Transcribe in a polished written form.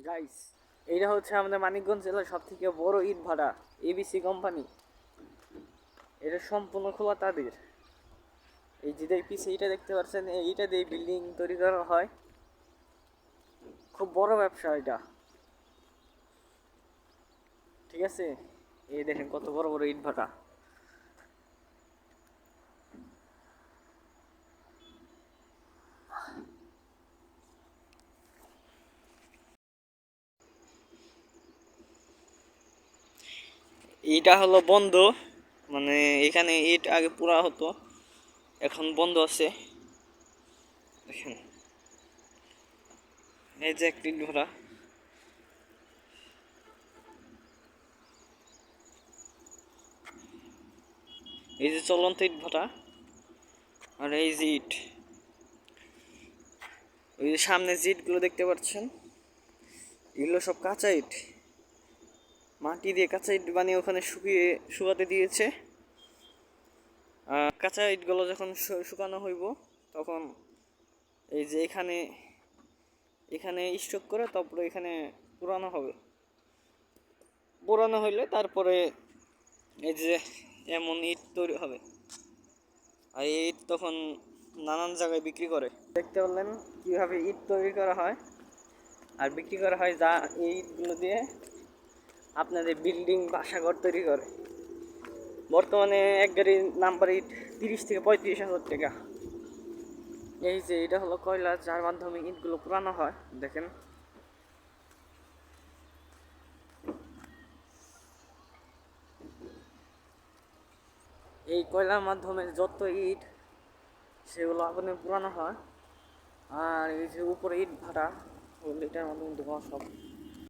Guys, এইটা হচ্ছে আমাদের মানিকগঞ্জ জেলার সব থেকে বড় ইট ভাটা, এবিসি কোম্পানি। এটা সম্পূর্ণ খোলা তাদের। এই যে পিছে এইটা দেখতে পাচ্ছেন, এইটা দিয়ে বিল্ডিং তৈরি করা হয়। খুব বড় ব্যবসা এটা, ঠিক আছে। এই দেখেন কত বড় বড় ইট ভাটা। এইটা হলো বন্ধ, মানে এখানে ইট আগে পুরা হতো, এখন বন্ধ আছে। দেখেন, এই যে একটি ইট ভাটা। এই যে চলন্ত ইট ভাটা, আর এই যে ইট, ওই যে সামনে যে ইটগুলো দেখতে পাচ্ছেন, এগুলো সব কাঁচা ইট। মাটি দিয়ে কাঁচা ইট বানিয়ে ওখানে শুকাতে দিয়েছে। কাঁচা ইটগুলো যখন শুকানো হইব, তখন এই যে এখানে এখানে স্টক করে তারপরে এখানে পুরানো হবে। পুরানো হইলে তারপরে এই যে এমন ইট তৈরি হবে। আর এই ইট তখন নানান জায়গায় বিক্রি করে। দেখতে পারলেন কিভাবে ইট তৈরি করা হয় আর বিক্রি করা হয়, যা এই ইটগুলো দিয়ে আপনাদের বিল্ডিং বাসাঘর তৈরি করে। বর্তমানে এক গাড়ি নাম্বার ইট 30 থেকে 35 হাজার টাকা। এই যে এটা হলো কয়লা, যার মাধ্যমে ইটগুলো পুরানো হয়। দেখেন, এই কয়লার মাধ্যমে যত ইট সেগুলো আগুনে পুরানো হয়। আর এই যে উপরে ইট ভাটা, ওই ইটের মাধ্যমে ধোঁয়া সব